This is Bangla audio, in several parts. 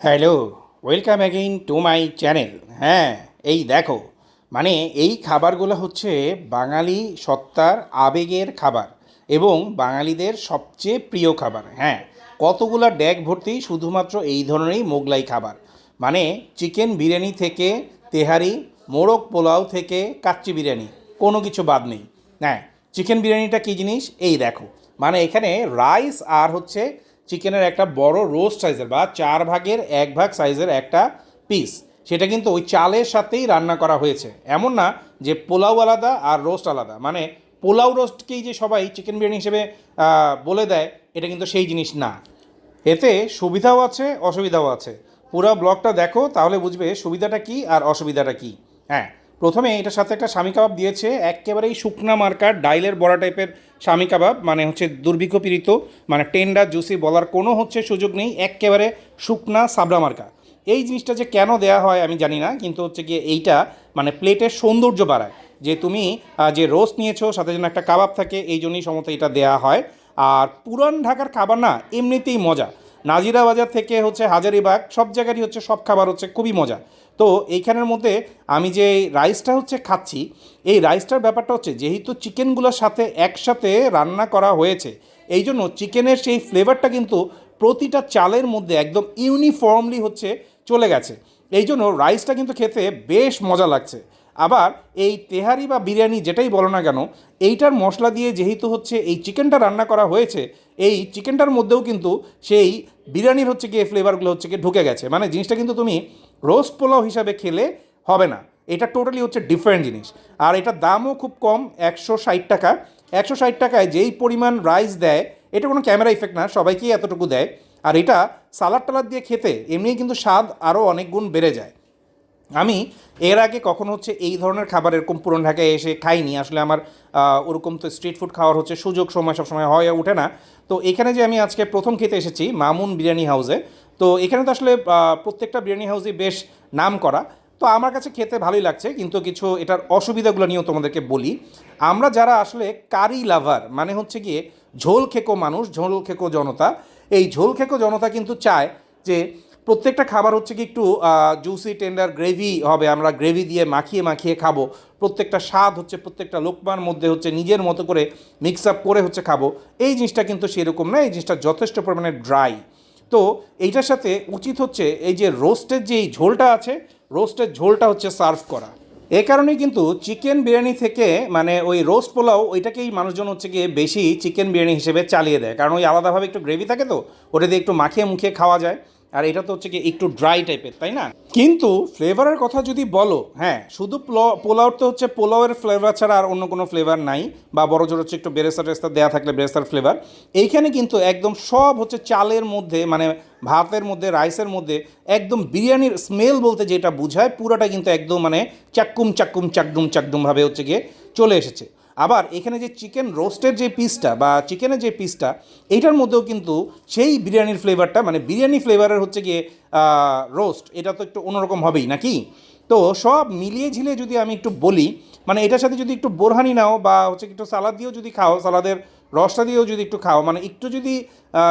Hello, welcome again to my channel. হ্যাঁ, এই দেখো, মানে এই খাবারগুলো হচ্ছে বাঙালি সত্তার আবেগের খাবার এবং বাঙালিদের সবচেয়ে প্রিয় খাবার। হ্যাঁ, কতগুলা ড্যাগ ভর্তি শুধুমাত্র এই ধরনেরই মোগলাই খাবার। মানে চিকেন বিরিয়ানি থেকে তেহারি, মোরগ পোলাও থেকে কাচ্চি বিরিয়ানি, কোনো কিছু বাদ নেই। হ্যাঁ, চিকেন বিরিয়ানিটা কী জিনিস এই দেখো, মানে এখানে রাইস আর হচ্ছে চিকেনের একটা বড় রোস্ট সাইজের বা 1/4 সাইজের একটা পিস, সেটা কিন্তু ওই চালের সাথেই রান্না করা হয়েছে। এমন না যে পোলাও আলাদা আর রোস্ট আলাদা, মানে পোলাও রোস্টকেই যে সবাই চিকেন বিরিয়ানি হিসেবে বলে দেয়, এটা কিন্তু সেই জিনিস না। এতে সুবিধাও আছে অসুবিধাও আছে। পুরো ব্লগটা দেখো, তাহলে বুঝবে সুবিধাটা কী আর অসুবিধাটা কী। হ্যাঁ, প্রথমে এটার সাথে একটা স্বামী কাবাব দিয়েছে, একেবারেই শুকনা মার্কার ডাইলের বড়া টাইপের স্বামী কাবাব, মানে হচ্ছে দুর্ভিক্ষ পীড়িত, মানে টেন্ডার জুসি বলার কোনো হচ্ছে সুযোগ নেই, একেবারে শুকনা সাবড়া মার্কা। এই জিনিসটা যে কেন দেয়া হয় আমি জানি না, কিন্তু হচ্ছে গিয়ে এইটা মানে প্লেটের সৌন্দর্য বাড়ায়, যে তুমি যে রোস্ট নিয়েছো সাথে যেন একটা কাবাব থাকে, এই জন্যই সমস্ত এটা দেয়া হয়। আর পুরান ঢাকার খাবার না এমনিতেই মজা। নাজিরা বাজার থেকে হচ্ছে হাজারিবাগ, সব জায়গারই হচ্ছে সব খাবার হচ্ছে খুবই মজা। তো এইখানের মধ্যে আমি যে রাইসটা হচ্ছে খাচ্ছি, এই রাইসটার ব্যাপারটা হচ্ছে যেহেতু চিকেনগুলোর সাথে একসাথে রান্না করা হয়েছে, এই জন্য চিকেনের সেই ফ্লেভারটা কিন্তু প্রতিটা চালের মধ্যে একদম ইউনিফর্মলি হচ্ছে চলে গেছে। এই জন্য রাইসটা কিন্তু খেতে বেশ মজা লাগছে। আবার এই তেহারি বা বিরিয়ানি যেটাই বলো না কেন, এইটার মশলা দিয়ে যেহেতু হচ্ছে এই চিকেনটা রান্না করা হয়েছে, এই চিকেনটার মধ্যেও কিন্তু সেই বিরিয়ানির হচ্ছে গিয়ে ফ্লেভারগুলো হচ্ছে গিয়ে ঢুকে গেছে। মানে জিনিসটা কিন্তু তুমি রোস্ট পোলাও হিসাবে খেলে হবে না, এটা টোটালি হচ্ছে ডিফারেন্ট জিনিস। আর এটার দামও খুব কম, 160 টাকা। 160 টাকায় যেই পরিমাণ রাইস দেয়, এটা কোনো ক্যামেরা ইফেক্ট না, সবাইকেই এতটুকু দেয়। আর এটা সালাদ টালাদ দিয়ে খেতে এমনিই কিন্তু স্বাদ আরও অনেক গুণ বেড়ে যায়। আমি এর আগে কখনো হচ্ছে এই ধরনের খাবার এরকম পুরন ঢাকায় এসে খাইনি। আসলে আমার ওরকম তো স্ট্রিট ফুড খাওয়ার হচ্ছে সুযোগ সময় সবসময় হয়ে ওঠে না। তো এখানে যে আমি আজকে প্রথম খেতে এসেছি মামুন বিরিয়ানি হাউসে, তো এখানে তো আসলে প্রত্যেকটা বিরিয়ানি হাউসই বেশ নাম করা। তো আমার কাছে খেতে ভালোই লাগছে, কিন্তু কিছু এটার অসুবিধাগুলো নিয়েও তোমাদেরকে বলি। আমরা যারা আসলে কারি লাভার, মানে হচ্ছে গিয়ে ঝোল খেকো মানুষ, ঝোল খেকো জনতা, এই ঝোল খেকো জনতা কিন্তু চায় যে প্রত্যেকটা খাবার হচ্ছে কি একটু জুসি টেন্ডার গ্রেভি হবে, আমরা গ্রেভি দিয়ে মাখিয়ে মাখিয়ে খাবো, প্রত্যেকটা স্বাদ হচ্ছে প্রত্যেকটা লোকমার মধ্যে হচ্ছে নিজের মতো করে মিক্স আপ করে হচ্ছে খাবো। এই জিনিসটা কিন্তু সেরকম না, এই জিনিসটা যথেষ্ট পরিমাণে ড্রাই। তো এইটার সাথে উচিত হচ্ছে এই যে রোস্টের যেই ঝোলটা আছে, রোস্টের ঝোলটা হচ্ছে সার্ভ করা। এ কারণেই কিন্তু চিকেন বিরিয়ানি থেকে মানে ওই রোস্ট পোলাও ওইটাকেই মানুষজন হচ্ছে গিয়ে বেশি চিকেন বিরিয়ানি হিসেবে চালিয়ে দেয়, কারণ ওই আলাদাভাবে একটু গ্রেভি থাকে, তো ওটা দিয়ে একটু মাখিয়ে মুখিয়ে খাওয়া যায়। আর এটা তো হচ্ছে কি একটু ড্রাই টাইপের, তাই না? কিন্তু ফ্লেভারের কথা যদি বলো, হ্যাঁ, শুধু পোলাওর তো হচ্ছে পোলাওয়ের ফ্লেভার ছাড়া আর অন্য কোনো ফ্লেভার নাই, বা বড় জোর হচ্ছে একটু বেরেস্তা টেস্তা দেওয়া থাকলে বেরেস্তার ফ্লেভার। এইখানে কিন্তু একদম সব হচ্ছে চালের মধ্যে, মানে ভাতের মধ্যে, রাইসের মধ্যে একদম বিরিয়ানির স্মেল বলতে যেটা বোঝায় পুরোটা কিন্তু একদম মানে চাক্কুম চাক্কুম চাকডুম চাকডুমভাবে হচ্ছে গিয়ে চলে এসেছে। আবার এখানে যে চিকেন রোস্টের যে পিসটা বা চিকেনের যে পিসটা, এইটার মধ্যেও কিন্তু সেই বিরিয়ানির ফ্লেভারটা, মানে বিরিয়ানি ফ্লেভারের হচ্ছে গিয়ে রোস্ট, এটা তো একটু অন্যরকম হবেই নাকি। তো সব মিলিয়ে ঝিলিয়ে যদি আমি একটু বলি, মানে এটার সাথে যদি একটু বোরহানি নাও বা হচ্ছে একটু সালাদ দিয়েও যদি খাও, সালাদের রসটা দিয়েও যদি একটু খাও, মানে একটু যদি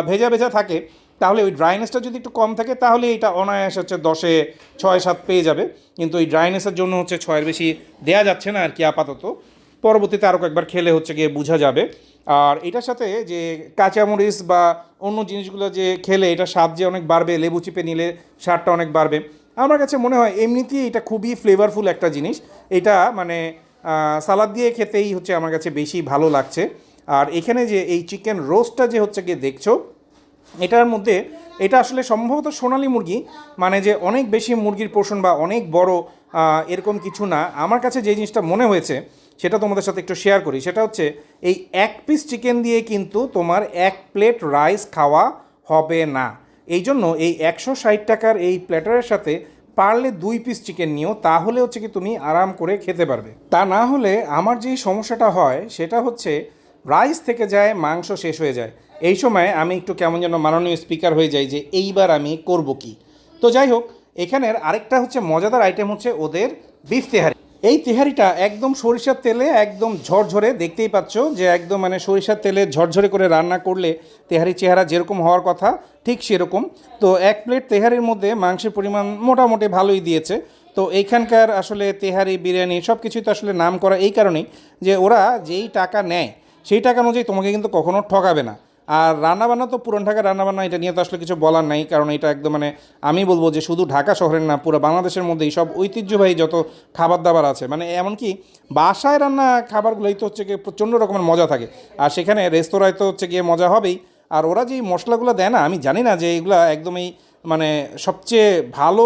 ভেজা ভেজা থাকে, তাহলে ওই ড্রাইনেসটা যদি একটু কম থাকে, তাহলে এটা অনায়াস হচ্ছে 10-এ 6-7 পেয়ে যাবে। কিন্তু এই ড্রাইনেসের জন্য হচ্ছে 6-এর বেশি দেয়া যাচ্ছে না আর কি আপাতত। পরবর্তীতে আরও কয়েকবার খেলে হচ্ছে গিয়ে বোঝা যাবে। আর এটার সাথে যে কাঁচামরিচ বা অন্য জিনিসগুলো যে খেলে এটা স্বাদ যে অনেক বাড়বে, লেবু চিপে নিলে স্বাদটা অনেক বাড়বে। আমার কাছে মনে হয় এমনিতেই এটা খুবই ফ্লেভারফুল একটা জিনিস। এটা মানে সালাদ দিয়ে খেতেই হচ্ছে আমার কাছে বেশি ভালো লাগছে। আর এখানে যে এই চিকেন রোস্টটা যে হচ্ছে গিয়ে দেখছো, এটার মধ্যে এটা আসলে সম্ভবত সোনালী মুরগি, মানে যে অনেক বেশি মুরগির পোর্শন বা অনেক বড় এরকম কিছু না। আমার কাছে যে জিনিসটা মনে হয়েছে সেটা তোমাদের সাথে একটু শেয়ার করি। সেটা হচ্ছে এই এক পিস চিকেন দিয়ে কিন্তু তোমার 1 প্লেট রাইস খাওয়া হবে না। এই জন্য এই 160 টাকার এই প্ল্যাটারের সাথে পারলে 2 পিস চিকেন নিও, তাহলে হচ্ছে কি তুমি আরাম করে খেতে পারবে। তা না হলে আমার যেই সমস্যাটা হয় সেটা হচ্ছে রাইস থেকে যায়, মাংস শেষ হয়ে যায়। এই সময় আমি একটু কেমন যেন মাননীয় স্পিকার হয়ে যাই যে এইবার আমি করব কি। তো যাই হোক, এখানের আরেকটা হচ্ছে মজাদার আইটেম হচ্ছে ওদের বিফ তেহারি। এই তেহারিটা একদম সরিষার তেলে একদম ঝরঝরে, দেখতেই পাচ্ছ যে একদম মানে সরিষার তেলে ঝরঝরে করে রান্না করলে তেহারি চেহারা যেরকম হওয়ার কথা ঠিক সেরকম। তো এক প্লেট তেহারির মধ্যে মাংসের পরিমাণ মোটামুটি ভালোই দিয়েছে। তো এইখানকার আসলে তেহারি বিরিয়ানি সব কিছুই তো আসলে নাম করা এই কারণেই যে ওরা যেই টাকা নেয় সেই টাকা অনুযায়ী তোমাকে কিন্তু কখনো ঠকাবে না। আর রান্নাবান্না তো পুরান ঢাকার রান্নাবান্না, এটা নিয়ে তো আসলে কিছু বলার নাই, কারণ এটা একদম মানে আমি বলবো যে শুধু ঢাকা শহরের না, পুরো বাংলাদেশের মধ্যেই সব ঐতিহ্যবাহী যত খাবার দাবার আছে, মানে এমনকি বাসায় রান্না খাবারগুলোই তো হচ্ছে গিয়ে প্রচণ্ড রকমের মজা থাকে। আর সেখানে রেস্তোরাঁয় তো হচ্ছে গিয়ে মজা হবেই। আর ওরা যেই মশলাগুলো দেয় না, আমি জানি না যে এইগুলা একদমই মানে সবচেয়ে ভালো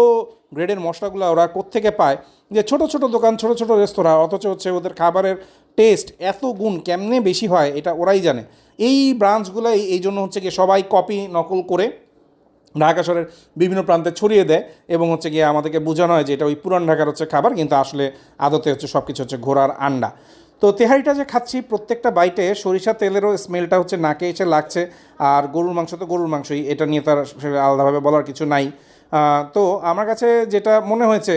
গ্রেডের মশলাগুলো ওরা কোত্থেকে পায়, যে ছোট ছোট দোকান, ছোট ছোট রেস্তোরাঁ, অথচ হচ্ছে ওদের খাবারের টেস্ট এত গুণ কেমনে বেশি হয় এটা ওরাই জানে। এই ব্রাঞ্চগুলোই এই জন্য হচ্ছে গিয়ে সবাই কপি নকল করে ঢাকা শহরের বিভিন্ন প্রান্তে ছড়িয়ে দেয় এবং হচ্ছে গিয়ে আমাদেরকে বোঝানো হয় যে এটা ওই পুরান ঢাকার হচ্ছে খাবার, কিন্তু আসলে আদতে হচ্ছে সব কিছু হচ্ছে ঘোড়ার আন্ডা। তো তেহারিটা যে খাচ্ছি প্রত্যেকটা বাইটে সরিষা তেলেরও স্মেলটা হচ্ছে নাকে এসে লাগছে। আর গরুর মাংস তো গরুর মাংসই, এটা নিয়ে তার আলাদাভাবে বলার কিছু নাই। তো আমার কাছে যেটা মনে হয়েছে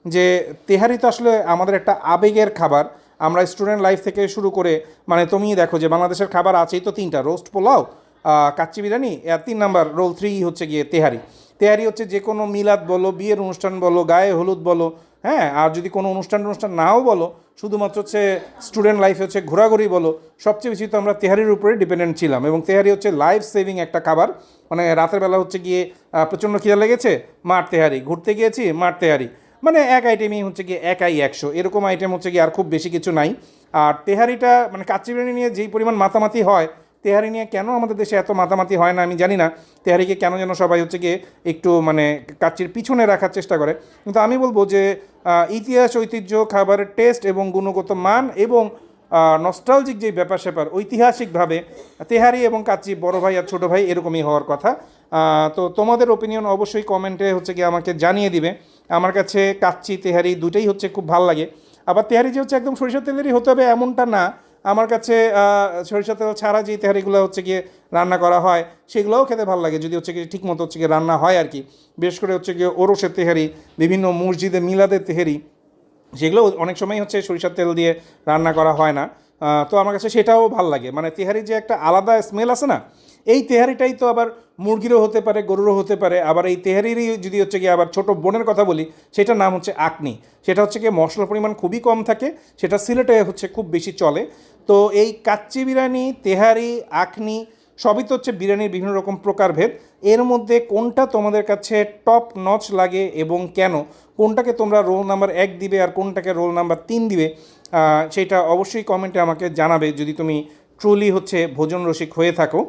যে তেহারি তো আসলে আমাদের একটা আবেগের খাবার। আমরা স্টুডেন্ট লাইফ থেকে শুরু করে মানে তুমি দেখো যে বাংলাদেশের খাবার আছেই তো তিনটা, রোস্ট পোলাও, কাচ্চি বিরিয়ানি, আর 3 নাম্বার রোল 3 হচ্ছে গিয়ে তেহারি। তেহারি হচ্ছে যে কোনো মিলাদ বলো, বিয়ের অনুষ্ঠান বলো, গায়ে হলুদ বলো, হ্যাঁ, আর যদি কোনো অনুষ্ঠান নাও বলো, শুধুমাত্র হচ্ছে স্টুডেন্ট লাইফে হচ্ছে ঘোরাঘুরি বলো, সবচেয়ে বেশি তো আমরা তেহারির উপরে ডিপেন্ডেন্ট ছিলাম। এবং তেহারি হচ্ছে লাইফ সেভিং একটা খাবার। মানে রাতের বেলা হচ্ছে গিয়ে প্রচণ্ড খিদা লেগেছে, মার তেহারি, ঘুরতে গিয়েছি মার তেহারি, মানে এক আইটেমই হচ্ছে গিয়ে একাই 100, এরকম আইটেম হচ্ছে গিয়ে আর খুব বেশি কিছু নাই। আর তেহারিটা মানে কাচ্চি বিরিয়ানি নিয়ে যেই পরিমাণ মাতামাতি হয়, তেহারি নিয়ে কেন আমাদের দেশে এত মাতামাতি হয় না আমি জানি না। তেহারিকে কেন যেন সবাই হচ্ছে গিয়ে একটু মানে কাচ্চির পিছনে রাখার চেষ্টা করে। কিন্তু আমি বলবো যে ইতিহাস, ঐতিহ্য, খাবারের টেস্ট এবং গুণগত মান এবং নস্টালজিক যে ব্যাপার স্যাপার, ঐতিহাসিকভাবে তেহারি এবং কাচ্চি বড় ভাই আর ছোটো ভাই এরকমই হওয়ার কথা। তো তোমাদের ওপিনিয়ন অবশ্যই কমেন্টে হচ্ছে গিয়ে আমাকে জানিয়ে দিবে। আমার কাছে কাচ্চি তেহারি দুটোই হচ্ছে খুব ভালো লাগে। আবার তেহারি যে হচ্ছে একদম সরিষার তেলেরই হতে হবে এমনটা না, আমার কাছে সরিষার তেল ছাড়া যে তেহারিগুলো হচ্ছে গিয়ে রান্না করা হয় সেগুলোও খেতে ভালো লাগে, যদি হচ্ছে গিয়ে ঠিক মতো হচ্ছে গিয়ে রান্না হয় আর কি। বিশেষ করে হচ্ছে গিয়ে ওরসের তেহারি, বিভিন্ন মসজিদে মিলাদের তেহারি, সেগুলো অনেক সময় হচ্ছে সরিষার তেল দিয়ে রান্না করা হয় না। তো আমার কাছে সেটাও ভাল লাগে। মানে তেহারির যে একটা আলাদা স্মেল আছে না, এই তেহারিটাই তো আবার মুরগিরও হতে পারে, গরুরও হতে পারে। আবার এই তেহারিরই যদি হচ্ছে গিয়ে আবার ছোটো বোনের কথা বলি, সেটার নাম হচ্ছে আকনি। সেটা হচ্ছে গিয়ে মশলার পরিমাণ খুবই কম থাকে, সেটা সিলেটে হচ্ছে খুব বেশি চলে। তো এই কাচ্চি বিরিয়ানি, তেহারি, আখনি সবই তো হচ্ছে বিরিয়ানির বিভিন্ন রকম প্রকারভেদ। এর মধ্যে কোনটা তোমাদের কাছে টপ নচ লাগে এবং কেন? কোনটাকে তোমরা রোল নাম্বার 1 দিবে আর কোনটাকে রোল নাম্বার 3 দিবে, সেটা অবশ্যই কমেন্টে আমাকে জানাবে যদি তুমি ট্রুলি হচ্ছে ভোজন রসিক হয়ে থাকো।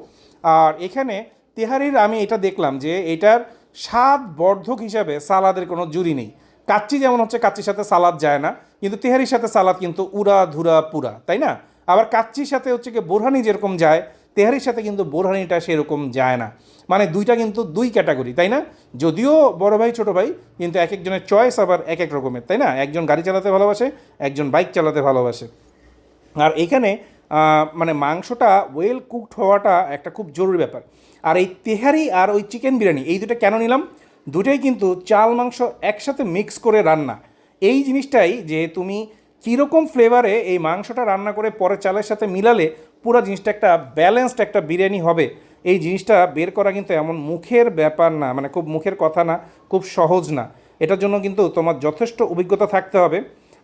আর এখানে তেহারির আমি এটা দেখলাম যে এটার স্বাদ বর্ধক হিসাবে সালাদের কোনো জুড়ি নেই। কাচ্চি যেমন হচ্ছে কাচ্চির সাথে সালাদ যায় না, কিন্তু তেহারির সাথে সালাদ কিন্তু উড়া ধুরা পুরা, তাই না? আবার কাচ্চির সাথে হচ্ছে কি বোরহানি যেরকম যায়, তেহারির সাথে কিন্তু বোরহানিটা সেরকম যায় না। মানে দুইটা কিন্তু দুই ক্যাটাগরি, তাই না? যদিও বড় ভাই ছোটো ভাই, কিন্তু এক একজনের চয়েস আবার এক এক রকমের, তাই না? একজন গাড়ি চালাতে ভালোবাসে, একজন বাইক চালাতে ভালোবাসে। আর এখানে মানে মাংসটা ওয়েল কুকড হওয়াটা একটা খুব জরুরি ব্যাপার। আর এই তেহারি আর ওই চিকেন বিরিয়ানি, এই দুটো কেন নিলাম? দুটোই কিন্তু চাল মাংস একসাথে মিক্স করে রান্না। এই জিনিসটাই যে তুমি কীরকম ফ্লেভারে এই মাংসটা রান্না করে পরে চালের সাথে মিলালে পুরো জিনিসটা একটা ব্যালেন্সড একটা বিরিয়ানি হবে, এই জিনিসটা বের করা কিন্তু এমন মুখের ব্যাপার না, মানে খুব মুখের কথা না, খুব সহজ না। এটার জন্য কিন্তু তোমার যথেষ্ট অভিজ্ঞতা থাকতে হবে।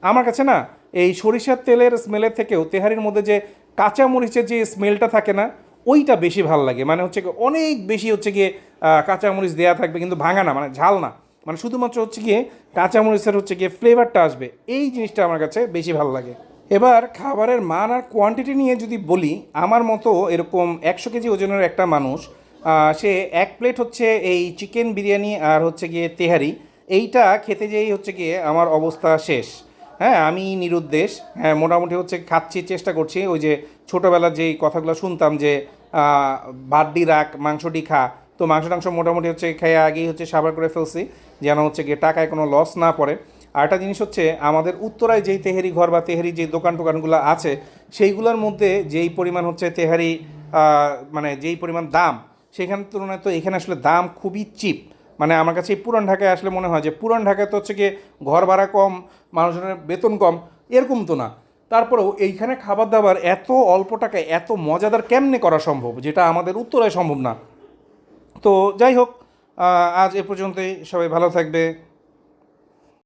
আমার কাছে না এই সরিষার তেলের স্মেলের থেকেও তেহারির মধ্যে যে কাঁচা মরিচের যে স্মেলটা থাকে না, ওইটা বেশি ভালো লাগে। মানে হচ্ছে অনেক বেশি হচ্ছে গিয়ে কাঁচামরিচ দেওয়া থাকবে, কিন্তু ভাঙা না, মানে ঝাল না, মানে শুধুমাত্র হচ্ছে গিয়ে কাঁচামরিচের হচ্ছে গিয়ে ফ্লেভারটা আসবে, এই জিনিসটা আমার কাছে বেশি ভালো লাগে। এবার খাবারের মান আর কোয়ান্টিটি নিয়ে যদি বলি, আমার মতো এরকম 100 কেজি ওজনের একটা মানুষ, সে 1 প্লেট হচ্ছে এই চিকেন বিরিয়ানি আর হচ্ছে গিয়ে তেহারি, এইটা খেতে যেয়েই হচ্ছে গিয়ে আমার অবস্থা শেষ। হ্যাঁ, আমি নিরুদ্দেশ। হ্যাঁ, মোটামুটি হচ্ছে খাচ্ছি, চেষ্টা করছি। ওই যে ছোটোবেলার যেই কথাগুলো শুনতাম যে ভাতডি রাখ মাংসটি খা, তো মাংস টাংস মোটামুটি হচ্ছে খেয়ে আগেই হচ্ছে সাবার করে ফেলছি, যেন হচ্ছে গিয়ে টাকায় কোনো লস না পড়ে। আর একটা জিনিস হচ্ছে, আমাদের উত্তরায় যেই তেহারি ঘর বা তেহারি যেই দোকান টোকানগুলো আছে, সেইগুলোর মধ্যে যেই পরিমাণ হচ্ছে তেহারি মানে যেই পরিমাণ দাম, সেখানের তুলনায় তো এখানে আসলে দাম খুবই চিপ। মানে আমার কাছে এই পুরান ঢাকায় আসলে মনে হয় যে পুরান ঢাকায় তো হচ্ছে গিয়ে ঘর ভাড়া কম, মানুষজনের বেতন কম, এরকম তো না। তারপরেও এইখানে খাবার দাবার এত অল্প টাকায় এত মজাদার কেমনে করা সম্ভব, যেটা আমাদের উত্তরায় সম্ভব না। তো যাই হোক, আজ এ পর্যন্তই। সবাই ভালো থাকবে।